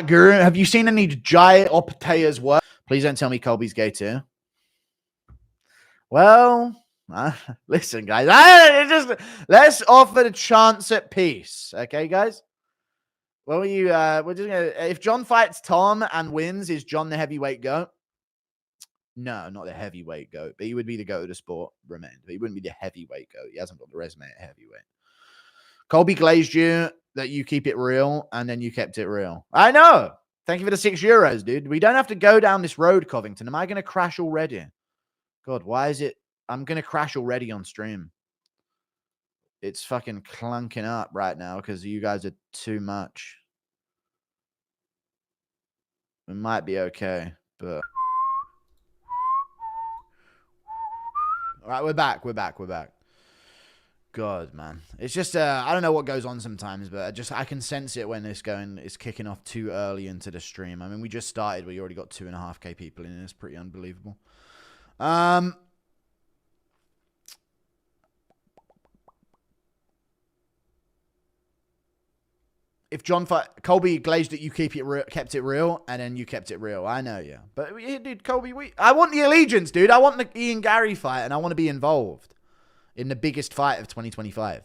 Guru, have you seen any Jai Optaya's work? Please don't tell me Colby's gay too. Well, listen, guys. Let's offer the chance at peace, okay, guys? Well, we're just gonna. If John fights Tom and wins, is John the heavyweight goat? No, not the heavyweight goat, but he would be the goat of the sport. Remained, but he wouldn't be the heavyweight goat. He hasn't got the resume at heavyweight. Colby glazed you that you keep it real, and then you kept it real. I know. Thank you for the €6, dude. We don't have to go down this road, Covington. Am I going to crash already? God, why is it? I'm going to crash already on stream. It's fucking clunking up right now because you guys are too much. It might be okay, but... All right, we're back. God, man. It's just, I don't know what goes on sometimes, but I can sense it when it's kicking off too early into the stream. I mean, we just started. We already got 2.5K people in. It's pretty unbelievable. If Colby glazed it, you kept it real, and then you kept it real. I know, yeah. But, dude, Colby, I want the allegiance, dude. I want the Ian Garry fight, and I want to be involved in the biggest fight of 2025.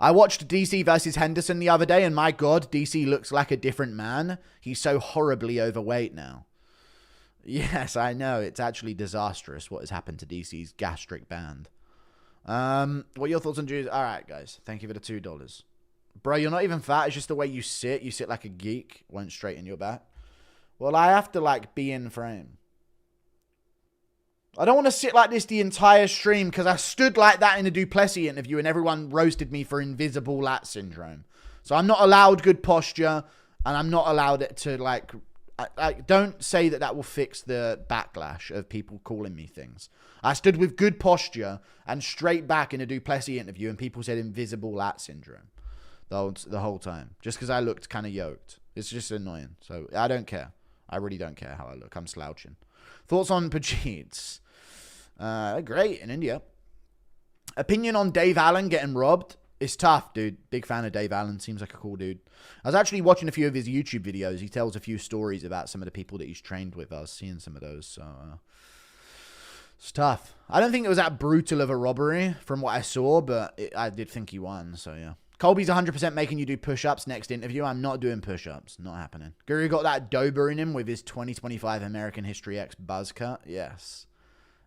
I watched DC versus Henderson the other day, and my God, DC looks like a different man. He's so horribly overweight now. Yes, I know. It's actually disastrous what has happened to DC's gastric band. What are your thoughts on Jews? All right, guys. Thank you for the $2. Bro, you're not even fat. It's just the way you sit. You sit like a geek. Won't straighten your back. Well, I have to, like, be in frame. I don't want to sit like this the entire stream because I stood like that in a Duplessis interview and everyone roasted me for invisible lat syndrome. So I'm not allowed good posture and I'm not allowed it to, like... I don't say that will fix the backlash of people calling me things. I stood with good posture and straight back in a Duplessis interview and people said invisible lat syndrome the whole time. Just because I looked kind of yoked. It's just annoying. So I don't care. I really don't care how I look. I'm slouching. Thoughts on Pajeets? Great in India. Opinion on Dave Allen getting robbed? It's tough, dude. Big fan of Dave Allen. Seems like a cool dude. I was actually watching a few of his YouTube videos. He tells a few stories about some of the people that he's trained with. I was seeing some of those. So, it's tough. I don't think it was that brutal of a robbery from what I saw, but I did think he won. So, yeah. Colby's 100% making you do push-ups next interview. I'm not doing push-ups. Not happening. Guru got that dober in him with his 2025 American History X buzz cut. Yes.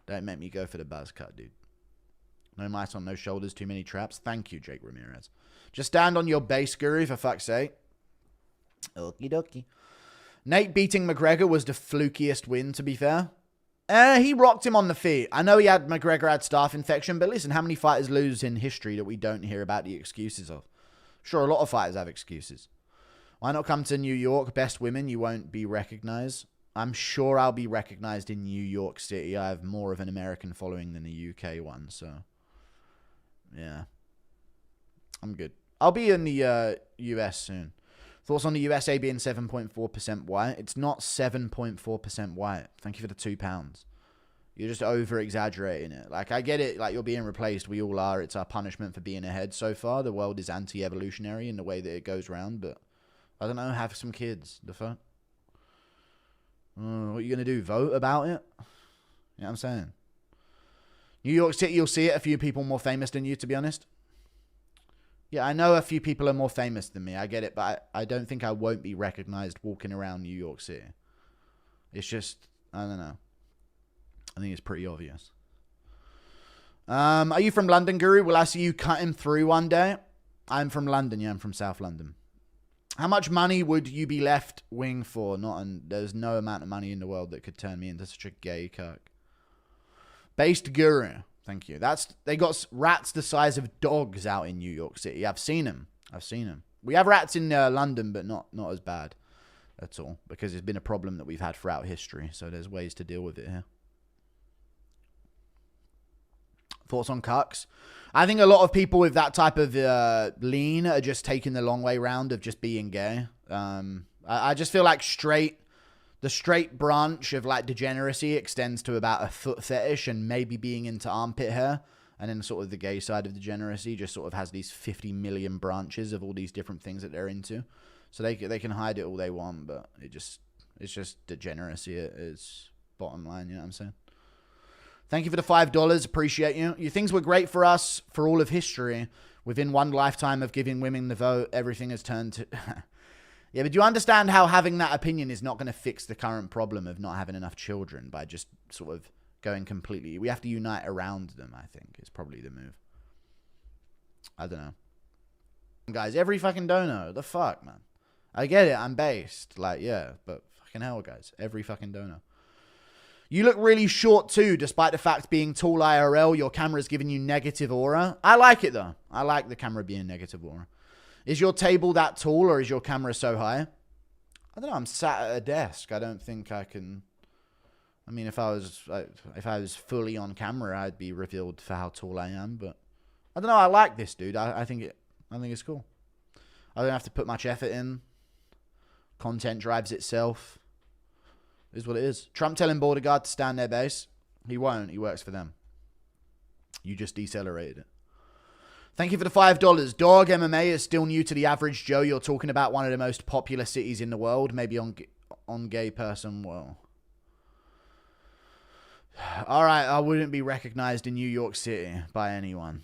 Don't make me go for the buzz cut, dude. No mice on no shoulders, too many traps. Thank you, Jake Ramirez. Just stand on your base, Guru, for fuck's sake. Okie dokie. Nate beating McGregor was the flukiest win, to be fair. He rocked him on the feet. I know McGregor had staph infection, but listen, how many fighters lose in history that we don't hear about the excuses of? Sure, a lot of fighters have excuses. Why not come to New York? Best women, you won't be recognized. I'm sure I'll be recognized in New York City. I have more of an American following than a UK one, so... yeah. I'm good. I'll be in the US soon. Thoughts on the USA being 7.4% white? It's not 7.4% white. Thank you for the £2. You're just over-exaggerating it. Like, I get it. Like, you're being replaced. We all are. It's our punishment for being ahead so far. The world is anti-evolutionary in the way that it goes round. But, I don't know, have some kids. The fuck? What are you going to do? Vote about it? You know what I'm saying? New York City, you'll see it. A few people more famous than you, to be honest. Yeah, I know a few people are more famous than me. I get it, but I don't think I won't be recognized walking around New York City. It's just, I don't know. I think it's pretty obvious. Are you from London, Guru? Will I see you cutting through one day? I'm from London. Yeah, I'm from South London. How much money would you be left wing for? There's no amount of money in the world that could turn me into such a gay cuck. Based Guru. Thank you. They got rats the size of dogs out in New York City. I've seen them. We have rats in London, but not as bad. That's all. Because it's been a problem that we've had throughout history. So there's ways to deal with it here. Thoughts on cucks? I think a lot of people with that type of lean are just taking the long way round of just being gay. I just feel like the straight branch of like degeneracy extends to about a foot fetish and maybe being into armpit hair. And then sort of the gay side of degeneracy just sort of has these 50 million branches of all these different things that they're into. So they can hide it all they want, but it's just degeneracy. It is bottom line. You know what I'm saying? Thank you for the $5. Appreciate you. Your things were great for us for all of history. Within one lifetime of giving women the vote, everything has turned to... Yeah, but do you understand how having that opinion is not going to fix the current problem of not having enough children by just sort of going completely... We have to unite around them, I think, is probably the move. I don't know. Guys, every fucking dono. The fuck, man. I get it. I'm based. Like, yeah, but fucking hell, guys. Every fucking dono. You look really short too, despite the fact being tall IRL, your camera's giving you negative aura. I like it though. I like the camera being negative aura. Is your table that tall or is your camera so high? I don't know. I'm sat at a desk. I don't think I can... I mean, if I was fully on camera, I'd be revealed for how tall I am, but I don't know. I like this, dude. I think it's cool. I don't have to put much effort in. Content drives itself. Is what it is. Trump telling border guard to stand their base. He won't. He works for them. You just decelerated it. Thank you for the $5. Dog MMA is still new to the average Joe. You're talking about one of the most popular cities in the world. Maybe on gay person. Well. All right. I wouldn't be recognized in New York City by anyone.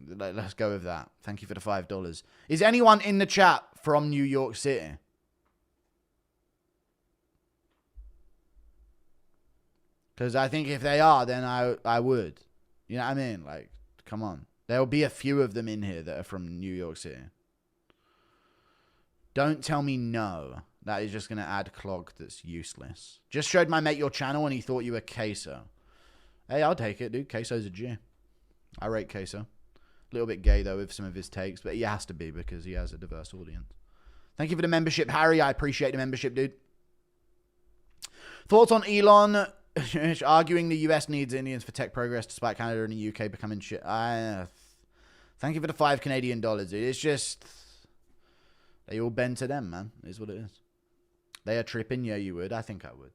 Let's go with that. Thank you for the $5. Is anyone in the chat from New York City? Because I think if they are, then I would. You know what I mean? Like, come on. There will be a few of them in here that are from New York City. Don't tell me no. That is just going to add clog that's useless. Just showed my mate your channel and he thought you were Queso. Hey, I'll take it, dude. Queso's a G. I rate Queso. A little bit gay, though, with some of his takes. But he has to be because he has a diverse audience. Thank you for the membership, Harry. I appreciate the membership, dude. Thoughts on Elon... arguing the US needs Indians for tech progress despite Canada and the UK becoming shit. Thank you for the $5 Canadian, dude. It's just... They all bend to them, man. It is what it is. They are tripping. Yeah, you would. I think I would.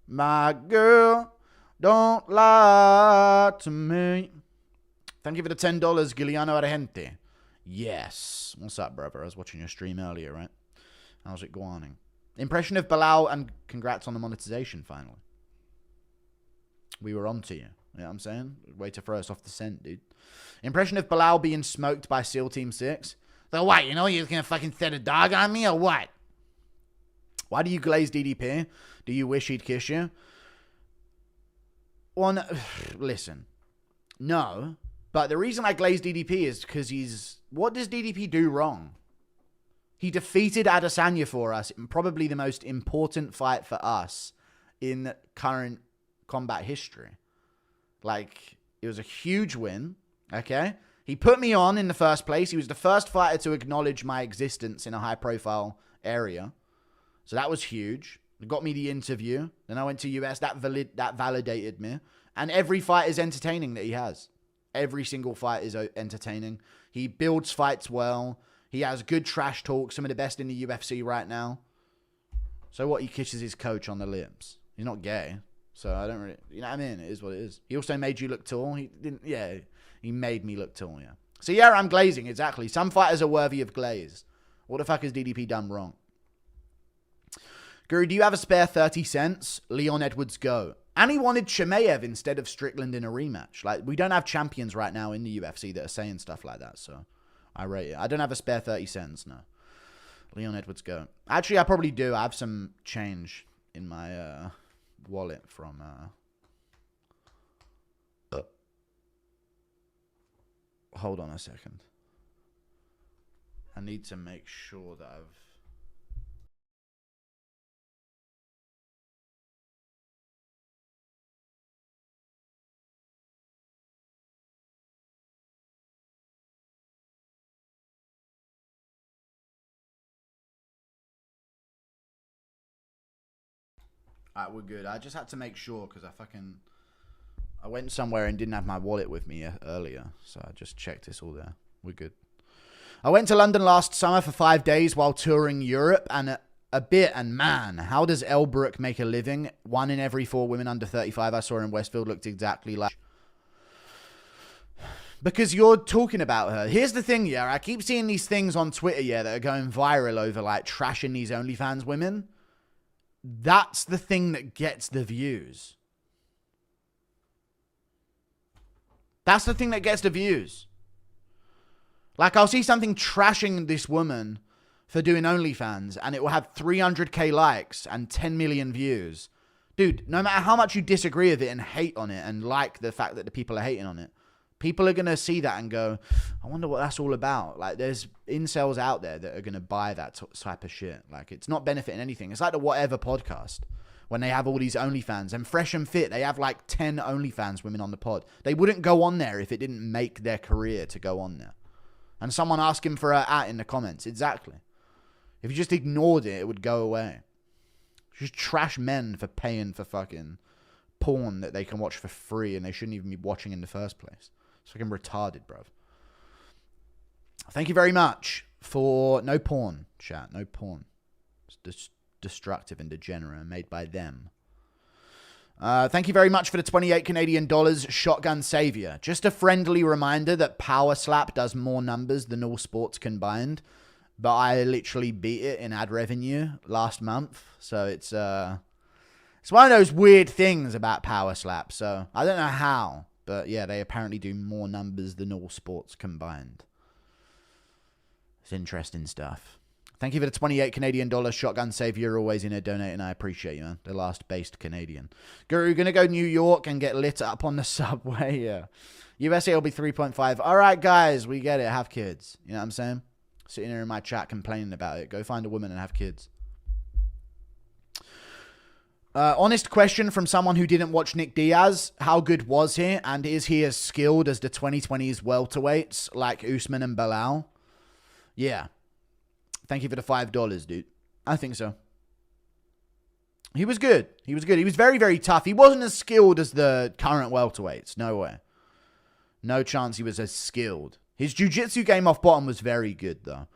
My girl, don't lie to me. Thank you for the $10, Giuliano Argente. Yes. What's up, brother? I was watching your stream earlier, right? How's it going? Impression of Bilal, and congrats on the monetization, finally. We were on to you. You know what I'm saying? Way to throw us off the scent, dude. Impression of Bilal being smoked by SEAL Team 6. So what, you know, you're going to fucking set a dog on me or what? Why do you glaze DDP? Do you wish he'd kiss you? Well, no, listen. No. But the reason I glaze DDP is because he's... What does DDP do wrong? He defeated Adesanya for us in probably the most important fight for us in current combat history. Like, it was a huge win, okay? He put me on in the first place. He was the first fighter to acknowledge my existence in a high-profile area. So that was huge. It got me the interview. Then I went to US. That validated me. And every fight is entertaining that he has. Every single fight is entertaining. He builds fights well. He has good trash talk, some of the best in the UFC right now. So what, he kisses his coach on the lips. He's not gay. So I don't really, you know what I mean? It is what it is. He also made you look tall. He didn't, yeah, he made me look tall, yeah. So yeah, I'm glazing, exactly. Some fighters are worthy of glaze. What the fuck has DDP done wrong? Guru, do you have a spare 30 cents? Leon Edwards, go. And he wanted Chimaev instead of Strickland in a rematch. Like, we don't have champions right now in the UFC that are saying stuff like that, so... I rate it. I don't have a spare 30 cents, no. Leon Edwards, go. Actually, I probably do. I have some change in my wallet from... Hold on a second. I need to make sure that I've... Alright, we're good. I just had to make sure because I went somewhere and didn't have my wallet with me earlier. So I just checked it's all there. We're good. I went to London last summer for 5 days while touring Europe and a bit. And man, how does Elbrook make a living? 1 in every 4 women under 35 I saw in Westfield looked exactly like... Because you're talking about her. Here's the thing, yeah. I keep seeing these things on Twitter, yeah, that are going viral over, like, trashing these OnlyFans women. That's the thing that gets the views. That's the thing that gets the views. Like, I'll see something trashing this woman for doing OnlyFans, and it will have 300k likes and 10 million views. Dude, no matter how much you disagree with it and hate on it and like the fact that the people are hating on it, people are going to see that and go, I wonder what that's all about. Like, there's incels out there that are going to buy that type of shit. Like, it's not benefiting anything. It's like the Whatever podcast. When they have all these OnlyFans. And Fresh and Fit, they have like 10 OnlyFans women on the pod. They wouldn't go on there if it didn't make their career to go on there. And someone asked him for her in the comments. Exactly. If you just ignored it, it would go away. Just trash men for paying for fucking porn that they can watch for free and they shouldn't even be watching in the first place. It's fucking retarded, bruv. Thank you very much for no porn, chat. No porn. It's destructive and degenerate, made by them. Thank you very much for the 28 Canadian dollars, Shotgun Savior. Just a friendly reminder that Power Slap does more numbers than all sports combined. But I literally beat it in ad revenue last month. So it's one of those weird things about Power Slap. So I don't know how. But yeah, they apparently do more numbers than all sports combined. It's interesting stuff. Thank you for the 28 Canadian dollars, Shotgun Savior. You're always in a donate, and I appreciate you, man. The last based Canadian. Guru, gonna go New York and get lit up on the subway. Yeah. USA will be 3.5. All right, guys, we get it. Have kids. You know what I'm saying? Sitting here in my chat complaining about it. Go find a woman and have kids. Honest question from someone who didn't watch Nick Diaz. How good was he? And is he as skilled as the 2020s welterweights like Usman and Belal? Yeah. Thank you for the $5, dude. I think so. He was good. He was good. He was very, very tough. He wasn't as skilled as the current welterweights. No way. No chance he was as skilled. His jiu-jitsu game off bottom was very good, though.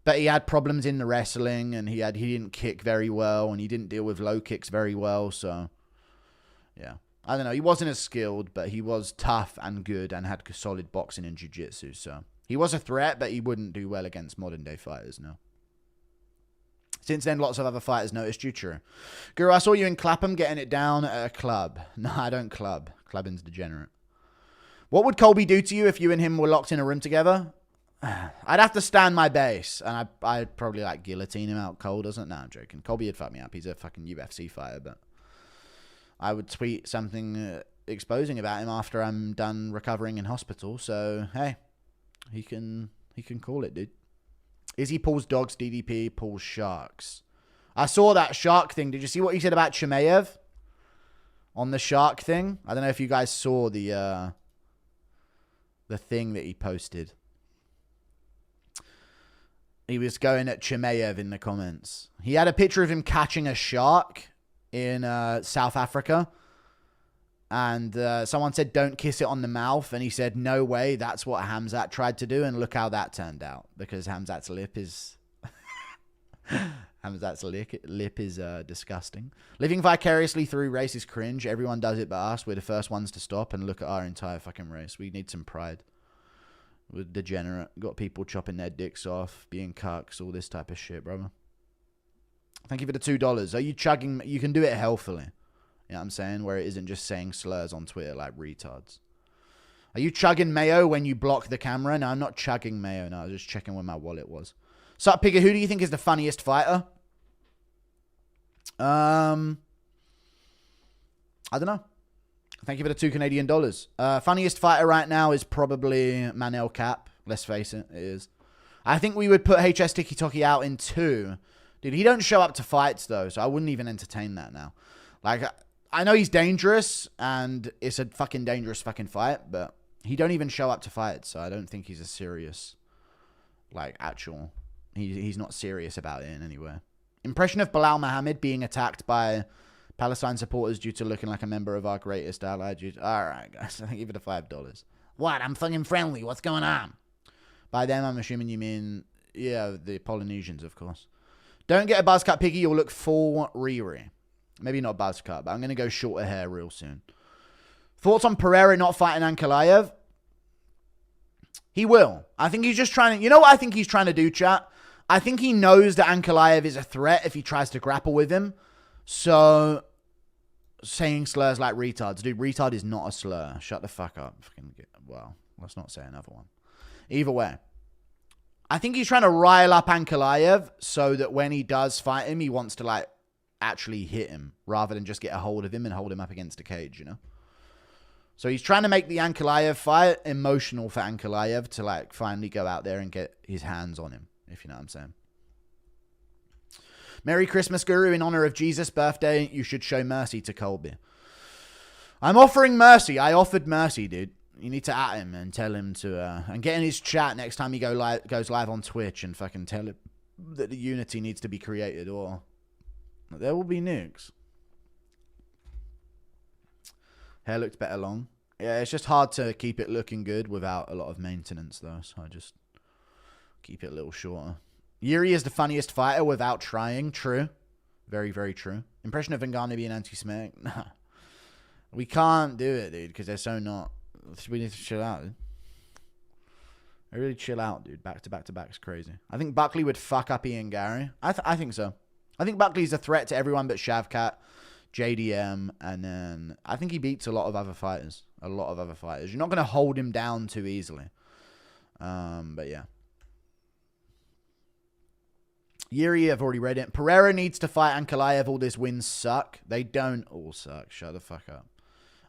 But he had problems in the wrestling, and he didn't kick very well, and he didn't deal with low kicks very well, so... Yeah. I don't know. He wasn't as skilled, but he was tough and good and had solid boxing and jiu-jitsu, so... He was a threat, but he wouldn't do well against modern-day fighters, no. Since then, lots of other fighters noticed you, true. Guru, I saw you in Clapham getting it down at a club. No, I don't club. Clubbing's degenerate. What would Colby do to you if you and him were locked in a room together? I'd have to stand my base, and I'd probably, like, guillotine him out cold, doesn't it? No, I'm joking. Colby would fuck me up. He's a fucking UFC fighter, but I would tweet something exposing about him after I'm done recovering in hospital, so, hey, he can call it, dude. Izzy pulls dogs, DDP pulls sharks. I saw that shark thing. Did you see what he said about Chimaev on the shark thing? I don't know if you guys saw the thing that he posted. He was going at Chimaev in the comments. He had a picture of him catching a shark in South Africa. And someone said, don't kiss it on the mouth. And he said, no way. That's what Hamzat tried to do. And look how that turned out. Because Hamzat's lip is... Hamzat's lip is disgusting. Living vicariously through race is cringe. Everyone does it but us. We're the first ones to stop. And look at our entire fucking race. We need some pride. We're degenerate. Got people chopping their dicks off. Being cucks. All this type of shit, brother. Thank you for the $2. Are you chugging? You can do it healthily. You know what I'm saying? Where it isn't just saying slurs on Twitter like retards. Are you chugging mayo when you block the camera? No, I'm not chugging mayo. No, I was just checking where my wallet was. Sup, Pigger, who do you think is the funniest fighter? I don't know. Thank you for the $2 Canadian. Funniest fighter right now is probably Manel Cap. Let's face it, it is. I think we would put HS Tiki Toki out in 2. Dude, he don't show up to fights, though, so I wouldn't even entertain that now. Like... I know he's dangerous, and it's a fucking dangerous fucking fight, but he don't even show up to fights, so I don't think he's a serious, like, actual... He's not serious about it in any way. Impression of Bilal Muhammad being attacked by Palestine supporters due to looking like a member of our greatest ally. Alright, guys, thank you for the $5. What? I'm fucking friendly. What's going on? By them, I'm assuming you mean, yeah, the Polynesians, of course. Don't get a buzz cut, Piggy. You'll look full Riri. Maybe not buzz cut, but I'm going to go shorter hair real soon. Thoughts on Pereira not fighting Ankalaev? He will. I think he's just trying to... You know what I think he's trying to do, chat? I think he knows that Ankalaev is a threat if he tries to grapple with him. So, saying slurs like retards. Dude, retard is not a slur. Shut the fuck up. Well, let's not say another one. Either way. I think he's trying to rile up Ankalaev so that when he does fight him, he wants to, like, actually hit him rather than just get a hold of him and hold him up against a cage, you know? So he's trying to make the Ankalaev fight emotional for Ankalaev to, like, finally go out there and get his hands on him, if you know what I'm saying. Merry Christmas, Guru. In honor of Jesus' birthday, you should show mercy to Colby. I'm offering mercy. I offered mercy, dude. You need to at him and tell him to... and get in his chat next time he goes live on Twitch and fucking tell him that the unity needs to be created or there will be nukes. Hair looks better long. Yeah, it's just hard to keep it looking good without a lot of maintenance, though. So I just keep it a little shorter. Yuri is the funniest fighter without trying. True. Very, very true. Impression of Ngannou being anti-Semitic? Nah. We can't do it, dude, because they're so not... We need to chill out, dude. I really chill out, dude. Back to back to back is crazy. I think Buckley would fuck up Ian Garry. I think so. I think Buckley's a threat to everyone but Shavkat, JDM, and then I think he beats a lot of other fighters. A lot of other fighters. You're not going to hold him down too easily. But yeah. Yuri, I've already read it. Pereira needs to fight Ankalaev. All these wins suck. They don't all suck. Shut the fuck up.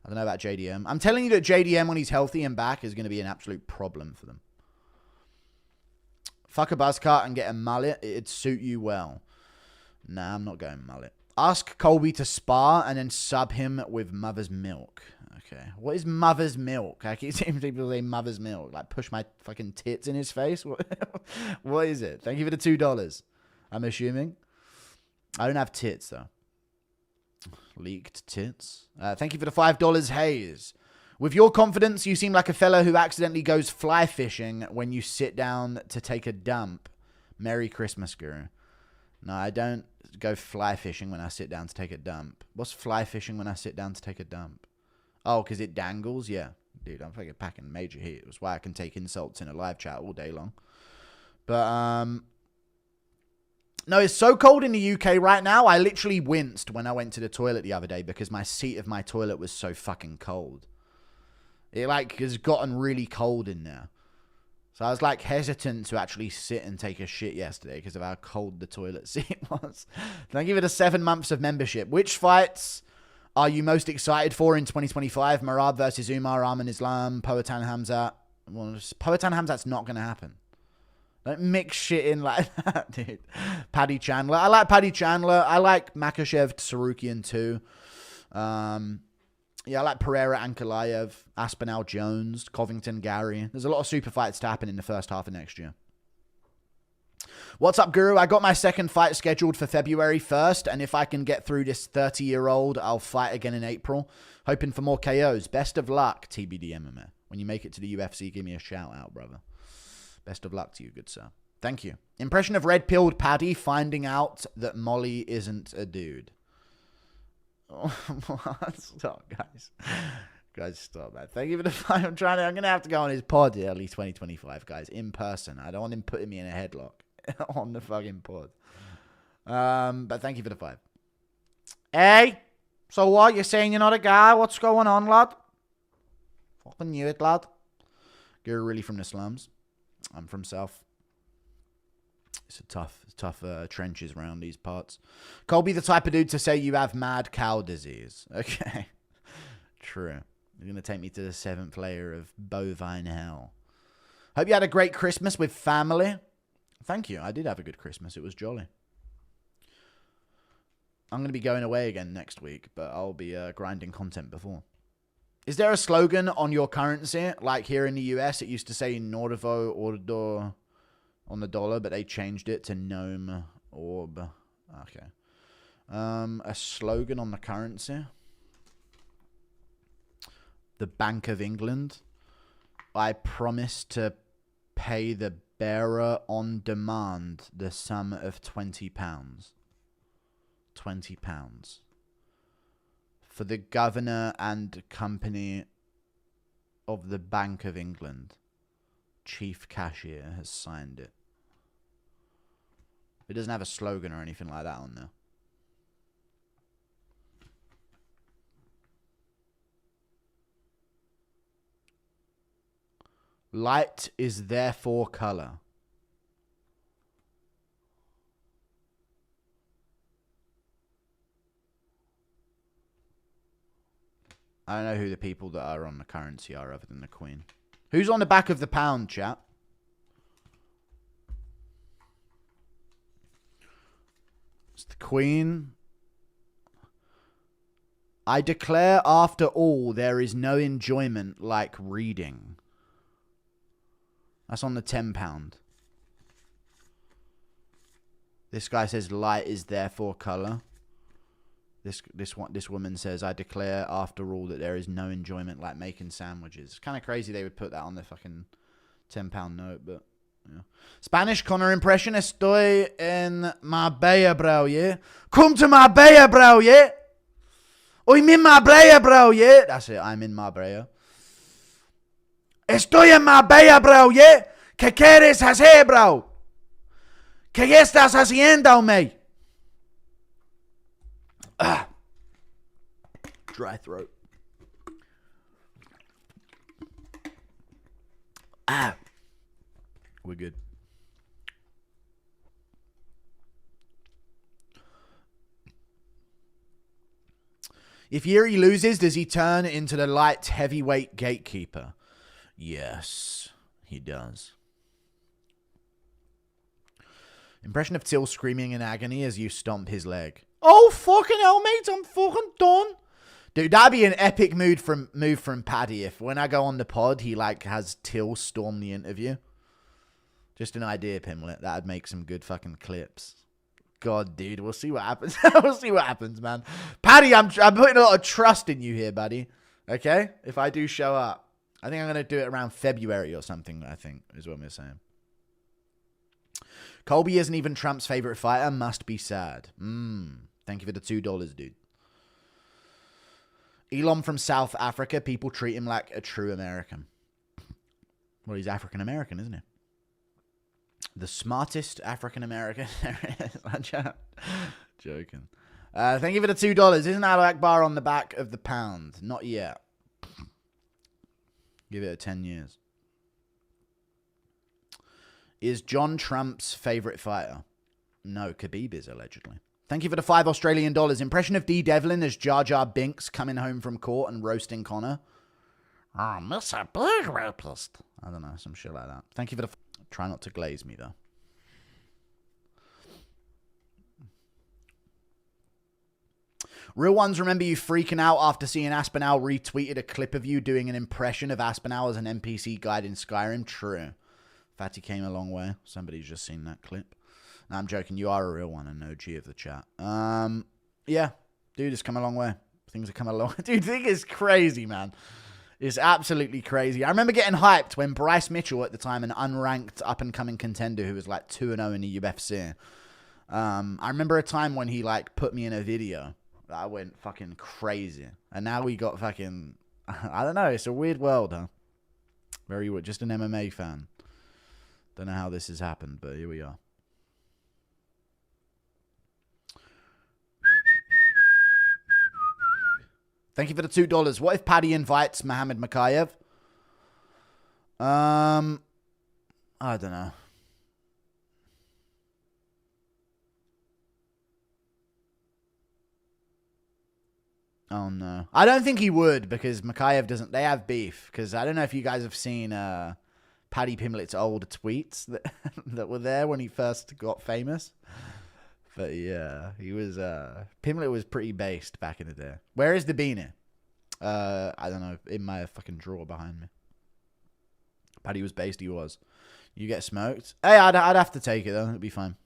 I don't know about JDM. I'm telling you that JDM, when he's healthy and back, is going to be an absolute problem for them. Fuck a buzz cut and get a mullet. It'd suit you well. Nah, I'm not going mullet. Ask Colby to spar and then sub him with mother's milk. Okay. What is mother's milk? I keep seeing people say mother's milk. Like, push my fucking tits in his face? What is it? Thank you for the $2. I'm assuming. I don't have tits, though. Leaked tits. Thank you for the $5, Hayes. With your confidence, you seem like a fella who accidentally goes fly fishing when you sit down to take a dump. Merry Christmas, Guru. No, I don't go fly fishing when I sit down to take a dump. What's fly fishing when I sit down to take a dump? Oh, because it dangles? Yeah. Dude, I'm fucking packing major heat. That's why I can take insults in a live chat all day long. But, no, it's so cold in the UK right now. I literally winced when I went to the toilet the other day because my seat of my toilet was so fucking cold. It, like, has gotten really cold in there. So I was, like, hesitant to actually sit and take a shit yesterday because of how cold the toilet seat was. Thank you for the 7 months of membership. Which fights are you most excited for in 2025? Marab versus Umar, Arman Islam, Poatan Hamzat. Well, Poatan Hamzat's not going to happen. Don't mix shit in like that, dude. Paddy Chandler. I like Paddy Chandler. I like Makhachev Sarukian too. Yeah, I like Pereira Ankalaev, Aspinall Jones, Covington Garry. There's a lot of super fights to happen in the first half of next year. What's up, Guru? I got my second fight scheduled for February 1st, and if I can get through this 30-year-old, I'll fight again in April. Hoping for more KOs. Best of luck, TBD MMA. When you make it to the UFC, give me a shout out, brother. Best of luck to you, good sir. Thank you. Impression of red-pilled Paddy finding out that Molly isn't a dude. Oh, stop, guys. Guys, stop, man. Thank you for the fight. I'm going to have to go on his pod early 2025, guys, in person. I don't want him putting me in a headlock on the fucking pod. But thank you for the 5. Hey, so what? You're saying you're not a guy? What's going on, lad? Fucking knew it, lad. You're really from the slums. I'm from South. It's a tough trenches around these parts. Colby, the type of dude to say you have mad cow disease. Okay. True. You're going to take me to the 7th layer of bovine hell. Hope you had a great Christmas with family. Thank you. I did have a good Christmas. It was jolly. I'm going to be going away again next week, but I'll be grinding content before. Is there a slogan on your currency? Like here in the US, it used to say Nordivo Ordo on the dollar, but they changed it to Gnome Orb. Okay. A slogan on the currency? The Bank of England. I promise to pay the bearer on demand the sum of £20. £20. For the governor and company of the Bank of England. chief cashier has signed it. It doesn't have a slogan or anything like that on there. Light is therefore color. I don't know who the people that are on the currency are other than the Queen. Who's on the back of the pound, chat? It's the Queen. I declare after all there is no enjoyment like reading. That's on the £10. This guy says light is therefore color. This woman says, I declare after all that there is no enjoyment like making sandwiches. It's kind of crazy they would put that on the fucking £10 note, but yeah. Spanish Connor impression. Estoy en Marbella, bro, yeah? Come to Marbella, bro, yeah? I'm in Marbella, bro, yeah? That's it, I'm in Marbella. Estoy en Marbella, bro, yeah? ¿Qué quieres hacer, bro? ¿Qué estás haciendo, mate? Dry throat. We're good. If Yuri loses, does he turn into the light heavyweight gatekeeper? Yes, he does. Impression of Till screaming in agony as you stomp his leg. Oh, fucking hell, mate, I'm fucking done. Dude, that'd be an epic move from Paddy if when I go on the pod, he like has Till storm the interview. Just an idea, Pimlet. That'd make some good fucking clips. God, dude, we'll see what happens. We'll see what happens, man. Paddy, I'm putting a lot of trust in you here, buddy. Okay? If I do show up. I think I'm going to do it around February or something, I think, is what we're saying. Colby isn't even Trump's favorite fighter. Must be sad. Thank you for the $2, dude. Elon from South Africa. People treat him like a true American. Well, he's African-American, isn't he? The smartest African-American. Joking. Thank you for the $2. Isn't Al Akbar on the back of the pound? Not yet. Give it 10 years. Is John Trump's favorite fighter? No, Khabib is, allegedly. Thank you for the $5 Australian. Impression of D. Devlin as Jar Jar Binks coming home from court and roasting Connor. Oh, Mr. Big Rapist. I don't know, some shit like that. Thank you for the... Try not to glaze me, though. Real ones remember you freaking out after seeing Aspinall retweeted a clip of you doing an impression of Aspinall as an NPC guide in Skyrim. True. Fatty came a long way. Somebody's just seen that clip. No, I'm joking. You are a real one and OG of the chat. Yeah. Dude, it's come a long way. Things have come a long way. Dude, thing is crazy, man. It's absolutely crazy. I remember getting hyped when Bryce Mitchell at the time, an unranked up-and-coming contender who was like 2-0 in the UFC. I remember a time when he like put me in a video. I went fucking crazy. And now we got fucking... I don't know. It's a weird world, huh? Very weird. Just an MMA fan. Don't know how this has happened, but here we are. Thank you for the $2. What if Paddy invites Mohammed Makayev? I don't know. Oh, no. I don't think he would because Makayev doesn't... They have beef. Because I don't know if you guys have seen Paddy Pimlet's old tweets that were there when he first got famous. But yeah, he was... Pimlet was pretty based back in the day. Where is the beanie? I don't know. In my fucking drawer behind me. Paddy was based, he was. You get smoked? Hey, I'd have to take it though. It'd be fine.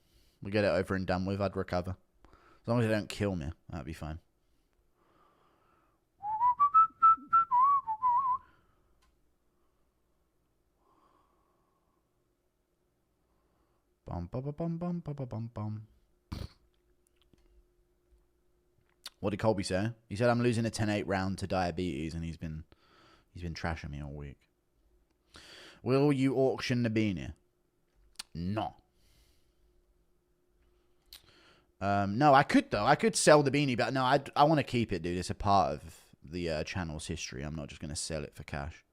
We'll get it over and done with. I'd recover. As long as they don't kill me, that'd be fine. Bum, bum, bum, bum, bum, bum, bum. What did Colby say? He said I'm losing a 10-8 round to diabetes, and he's been trashing me all week. Will you auction the beanie? No. No, I could though. I could sell the beanie, but no, I want to keep it, dude. It's a part of the channel's history. I'm not just going to sell it for cash.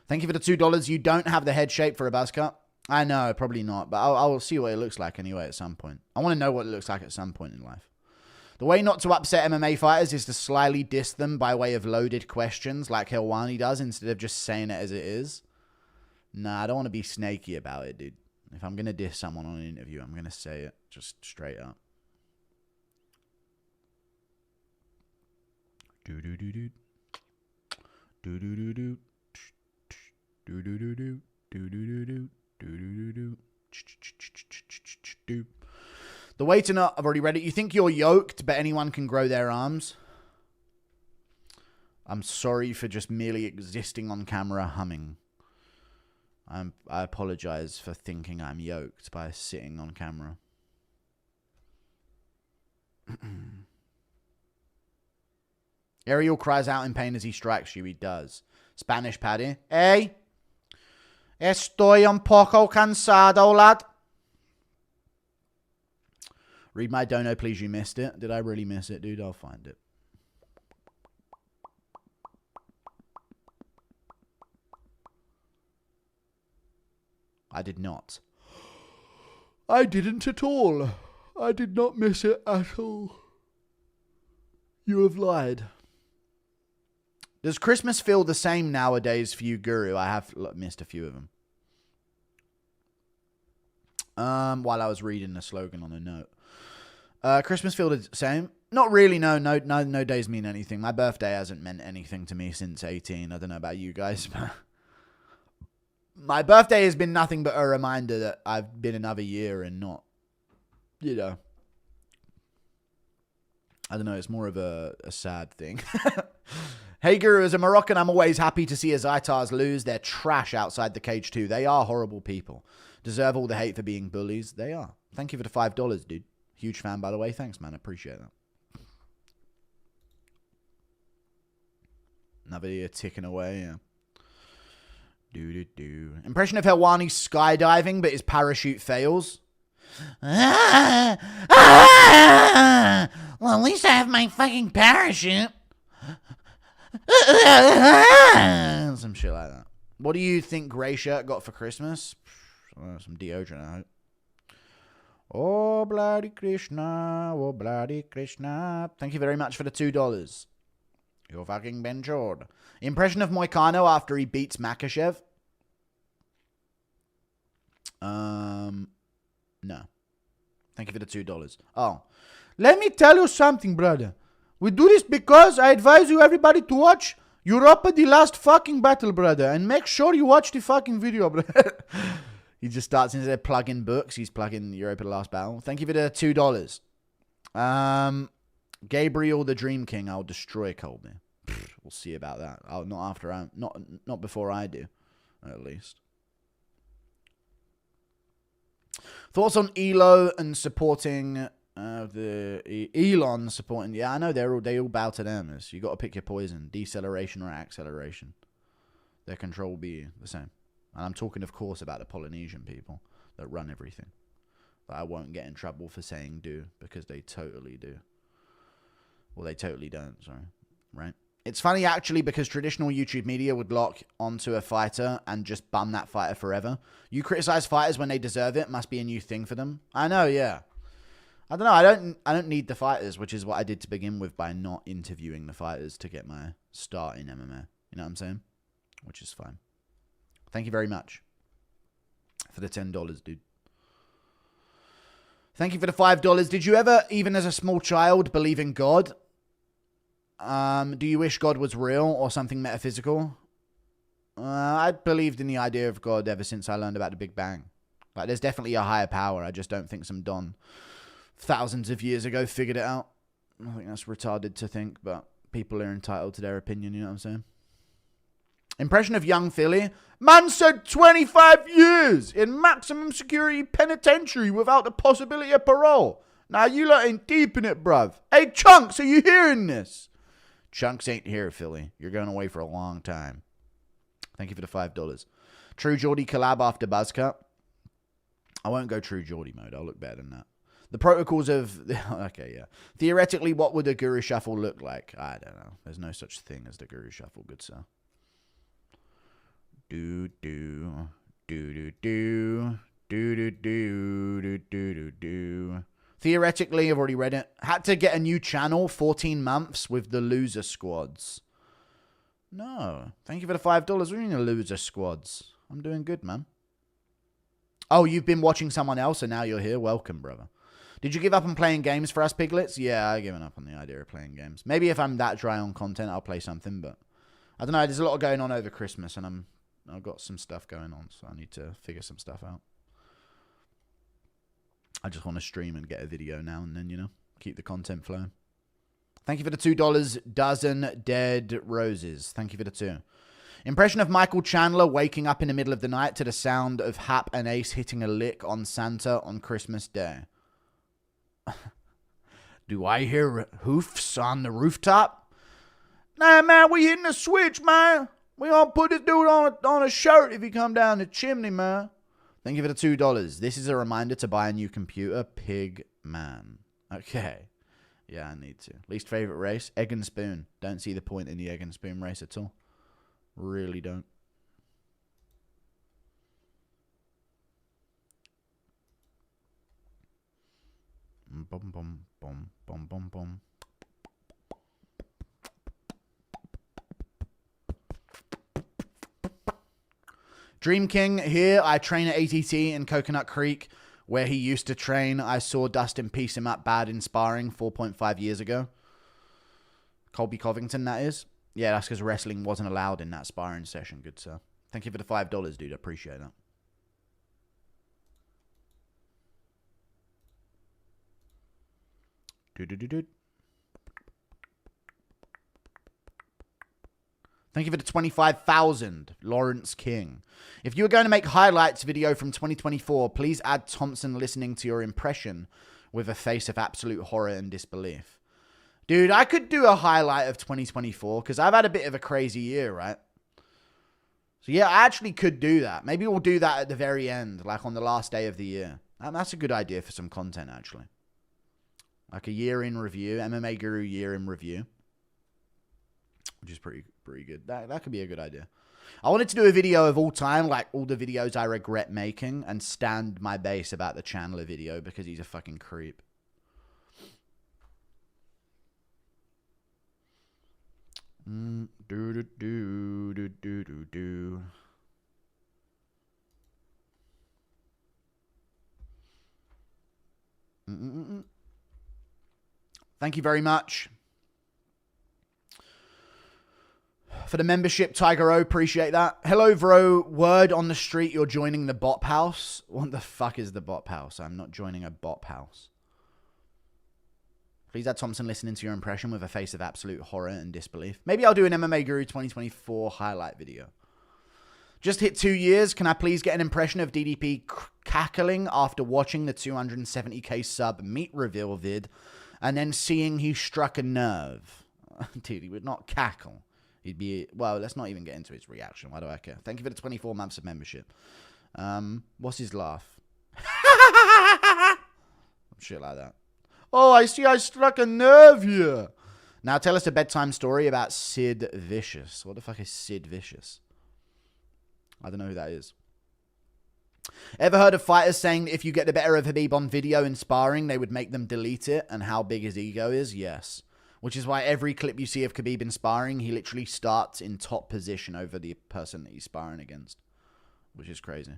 Thank you for the $2. You don't have the head shape for a buzz cut. I know, probably not, but I'll see what it looks like anyway at some point. I want to know what it looks like at some point in life. The way not to upset MMA fighters is to slyly diss them by way of loaded questions like Helwani does instead of just saying it as it is. Nah, I don't want to be snaky about it, dude. If I'm going to diss someone on an interview, I'm going to say it just straight up. Do-do-do-do. Do-do-do-do. Do-do-do-do. Do-do-do-do. Do-do-do-do. The way to not... I've already read it. You think you're yoked, but anyone can grow their arms? I'm sorry for just merely existing on camera humming. I apologize for thinking I'm yoked by sitting on camera. Ariel cries out in pain as he strikes you. He does. Spanish Paddy. Hey. Estoy un poco cansado, lad. Read my dono, please. You missed it. Did I really miss it, dude? I'll find it. I did not. I didn't at all. I did not miss it at all. You have lied. Does Christmas feel the same nowadays for you, Guru? I have missed a few of them. While I was reading the slogan on a note. Christmas feel the same? Not really, no days mean anything. My birthday hasn't meant anything to me since 18. I don't know about you guys, but... My birthday has been nothing but a reminder that I've been another year and not, you know... I don't know, it's more of a sad thing. Hey, Guru, as a Moroccan, I'm always happy to see Azaitas lose. They're trash outside the cage, too. They are horrible people. Deserve all the hate for being bullies. They are. Thank you for the $5, dude. Huge fan, by the way. Thanks, man. I appreciate that. Another year ticking away, yeah. Do. Impression of Helwani skydiving, but his parachute fails. Well, at least I have my fucking parachute. Some shit like that. What do you think Grey Shirt got for Christmas? Some deodorant, I hope. Oh, bloody Krishna. Oh, bloody Krishna. Thank you very much for the $2. You're fucking Ben Jord. Impression of Moicano after he beats Makachev? No. Thank you for the $2. Oh. Let me tell you something, brother. We do this because I advise you everybody to watch Europa the Last fucking Battle, brother. And make sure you watch the fucking video, brother. He just starts instead of plugging books. He's plugging Europa the Last Battle. Thank you for the $2. Gabriel the Dream King. I'll destroy Colby. We'll see about that. Not before I do, at least. Thoughts on Elo and supporting Elon supporting? Yeah, I know they all bow to them. You got to pick your poison: deceleration or acceleration. Their control will be the same. And I'm talking, of course, about the Polynesian people that run everything. That I won't get in trouble for saying do, because they totally do. Well, they totally don't. Sorry, right? It's funny, actually, because traditional YouTube media would lock onto a fighter and just bum that fighter forever. You criticize fighters when they deserve it. Must be a new thing for them. I know, yeah. I don't know. I don't need the fighters, which is what I did to begin with by not interviewing the fighters to get my start in MMA. You know what I'm saying? Which is fine. Thank you very much for the $10, dude. Thank you for the $5. Did you ever, even as a small child, believe in God? Do you wish God was real or something metaphysical? I believed in the idea of God ever since I learned about the Big Bang. Like, there's definitely a higher power. I just don't think some Don thousands of years ago figured it out. I think that's retarded to think, but people are entitled to their opinion, you know what I'm saying? Impression of young Philly. Man said 25 years in maximum security penitentiary without the possibility of parole. Now you lot ain't deep in it, bruv. Hey, Chunks, are you hearing this? Chunks ain't here, Philly. You're going away for a long time. Thank you for the $5. True Geordie collab after Buzzcut. I won't go True Geordie mode. I'll look better than that. The protocols of... Okay, yeah. Theoretically, what would a Guru Shuffle look like? I don't know. There's no such thing as the Guru Shuffle, good sir. Do-do. Do-do-do. Do-do-do. Theoretically, I've already read it. Had to get a new channel, 14 months with the loser squads. No. Thank you for the $5. What do you mean the loser squads? I'm doing good, man. Oh, you've been watching someone else and now you're here? Welcome, brother. Did you give up on playing games for us, piglets? Yeah, I've given up on the idea of playing games. Maybe if I'm that dry on content, I'll play something, but I don't know. There's a lot going on over Christmas, and I've got some stuff going on, so I need to figure some stuff out. I just want to stream and get a video now and then, you know, keep the content flowing. Thank you for the $2. Dozen dead roses. Thank you for the 2. Impression of Michael Chandler waking up in the middle of the night to the sound of Hap and Ace hitting a lick on Santa on Christmas Day. Do I hear hoofs on the rooftop? Nah, man, we hitting a switch, man. We gonna put this dude on a shirt if he come down the chimney, man. Thank you for the $2. This is a reminder to buy a new computer, Pig Man. Okay. Yeah, I need to. Least favorite race, egg and spoon. Don't see the point in the egg and spoon race at all. Really don't. Bum, bum, bum, bum, bum, bum. Dream King here. I train at ATT in Coconut Creek, where he used to train. I saw Dustin piece him up bad in sparring 4.5 years ago. Colby Covington, that is. Yeah, that's because wrestling wasn't allowed in that sparring session. Good, sir. Thank you for the $5, dude. I appreciate that. Thank you for the 25,000, Lawrence King. If you were going to make highlights video from 2024, please add Thompson listening to your impression with a face of absolute horror and disbelief. Dude, I could do a highlight of 2024 because I've had a bit of a crazy year, right? So yeah, I actually could do that. Maybe we'll do that at the very end, like on the last day of the year. That's a good idea for some content, actually. Like a year in review, mma-guru year in review. Which is pretty good. That could be a good idea. I wanted to do a video of all time, like all the videos I regret making, and stand my base about the Chandler video because he's a fucking creep. Thank you very much for the membership, Tiger O. Appreciate that. Hello, bro. Word on the street, you're joining the Bop House. What the fuck is the Bop House? I'm not joining a Bop House. Please add Thompson listening to your impression with a face of absolute horror and disbelief. Maybe I'll do an mma-guru 2024 highlight video. Just hit 2 years. Can I please get an impression of DDP cackling after watching the 270k sub meat reveal vid and then seeing he struck a nerve? Dude, he would not cackle. He'd be... Well, let's not even get into his reaction. Why do I care? Thank you for the 24 months of membership. What's his laugh? Shit like that. Oh, I see I struck a nerve here. Now tell us a bedtime story about Sid Vicious. What the fuck is Sid Vicious? I don't know who that is. Ever heard of fighters saying that if you get the better of Khabib on video in sparring, they would make them delete it and how big his ego is? Yes. Which is why every clip you see of Khabib in sparring, he literally starts in top position over the person that he's sparring against. Which is crazy.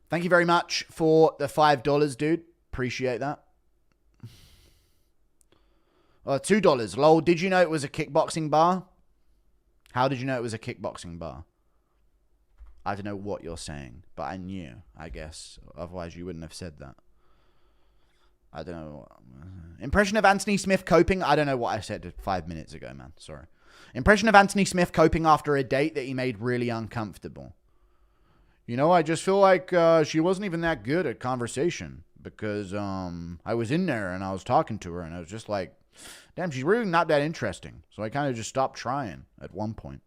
Thank you very much for the $5, dude. Appreciate that. $2. Lol, did you know it was a kickboxing bar? How did you know it was a kickboxing bar? I don't know what you're saying, but I knew, I guess. Otherwise, you wouldn't have said that. I don't know. Impression of Anthony Smith coping? I don't know what I said 5 minutes ago, man. Sorry. Impression of Anthony Smith coping after a date that he made really uncomfortable. You know, I just feel like she wasn't even that good at conversation because I was in there and I was talking to her and I was just like, damn, she's really not that interesting. So I kind of just stopped trying at one point,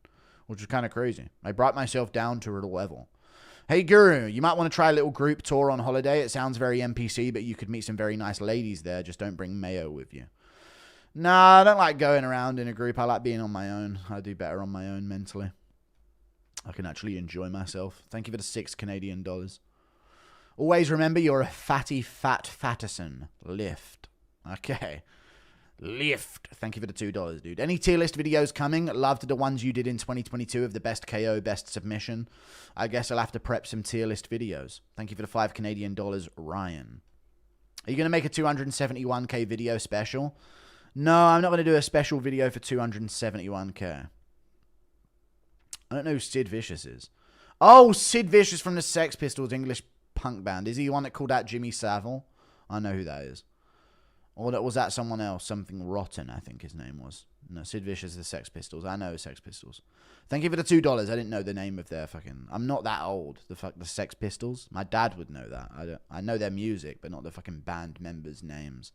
which was kind of crazy. I brought myself down to her level. Hey, Guru, you might want to try a little group tour on holiday. It sounds very NPC, but you could meet some very nice ladies there. Just don't bring Mayo with you. Nah, I don't like going around in a group. I like being on my own. I do better on my own mentally. I can actually enjoy myself. Thank you for the $6 Canadian. Always remember you're a fatty fatterson. Lift. Okay. Lift. Thank you for the $2, dude. Any tier list videos coming? Loved the ones you did in 2022 of the best KO, best submission. I guess I'll have to prep some tier list videos. Thank you for the $5 Canadian, Ryan. Are you going to make a 271k video special? No, I'm not going to do a special video for 271k. I don't know who Sid Vicious is. Oh, Sid Vicious from the Sex Pistols English punk band. Is he the one that called out Jimmy Savile? I know who that is. Or was that someone else? Something Rotten, I think his name was. No, Sid Vicious, the Sex Pistols. I know Sex Pistols. Thank you for the $2. I didn't know the name of their fucking... I'm not that old. The Sex Pistols. My dad would know that. I know their music, but not the fucking band members' names.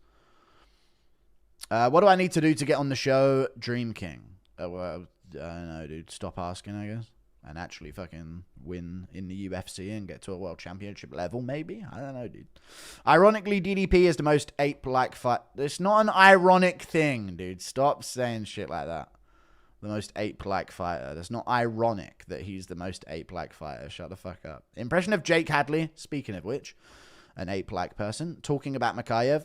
What do I need to do to get on the show? Dream King. Well, I don't know, dude. Stop asking, I guess. And actually fucking win in the UFC and get to a world championship level, maybe? I don't know, dude. Ironically, DDP is the most ape-like fight. It's not an ironic thing, dude. Stop saying shit like that. The most ape-like fighter. That's not ironic that he's the most ape-like fighter. Shut the fuck up. Impression of Jake Hadley, speaking of which, an ape-like person, talking about Makayev.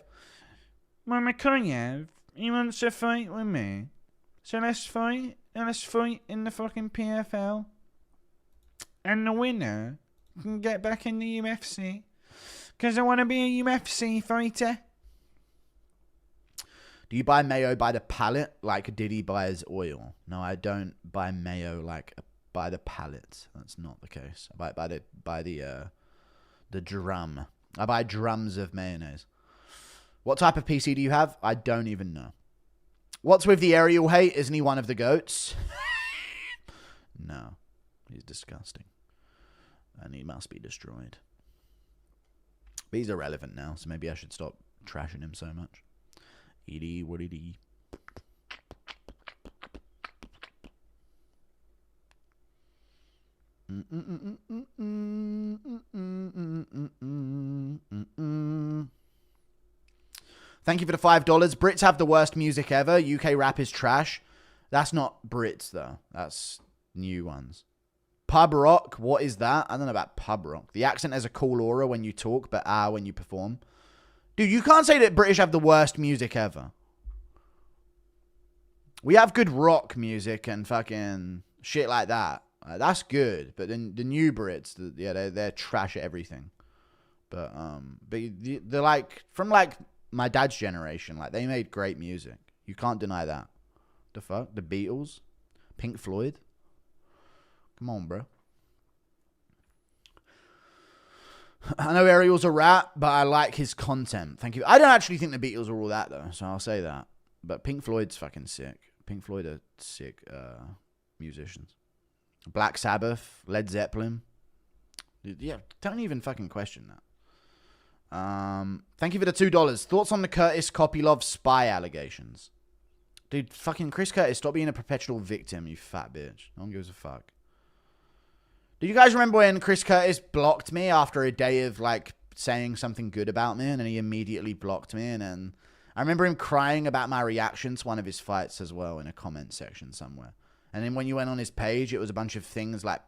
Well, Makayev, he wants to fight with me. So let's fight, and let's fight in the fucking PFL. And the winner can get back in the UFC. Because I want to be a UFC fighter. Do you buy mayo by the pallet like Diddy buys oil? No, I don't buy mayo like by the pallet. That's not the case. I buy it by the drum. I buy drums of mayonnaise. What type of PC do you have? I don't even know. What's with the aerial hate? Isn't he one of the goats? No. He's disgusting. And he must be destroyed. But he's irrelevant now, so maybe I should stop trashing him so much. Edie, what did he? Thank you for the $5. Brits have the worst music ever. UK rap is trash. That's not Brits, though. That's new ones. Pub rock, what is that? I don't know about pub rock. The accent has a cool aura when you talk, but when you perform. Dude, you can't say that British have the worst music ever. We have good rock music and fucking shit like that. That's good. But then the new Brits, they're trash at everything. But they're like, from like my dad's generation, like they made great music. You can't deny that. The fuck? The Beatles? Pink Floyd? Come on, bro. I know Ariel's a rat, but I like his content. Thank you. I don't actually think the Beatles are all that, though, so I'll say that. But Pink Floyd's fucking sick. Pink Floyd are sick musicians. Black Sabbath, Led Zeppelin. Yeah, don't even fucking question that. Thank you for the $2. Thoughts on the Curtis Kopylov spy allegations? Dude, fucking Chris Curtis, stop being a perpetual victim, you fat bitch. No one gives a fuck. Do you guys remember when Chris Curtis blocked me after a day of, like, saying something good about me, and then he immediately blocked me, and then I remember him crying about my reaction to one of his fights as well in a comment section somewhere. And then when you went on his page, it was a bunch of things like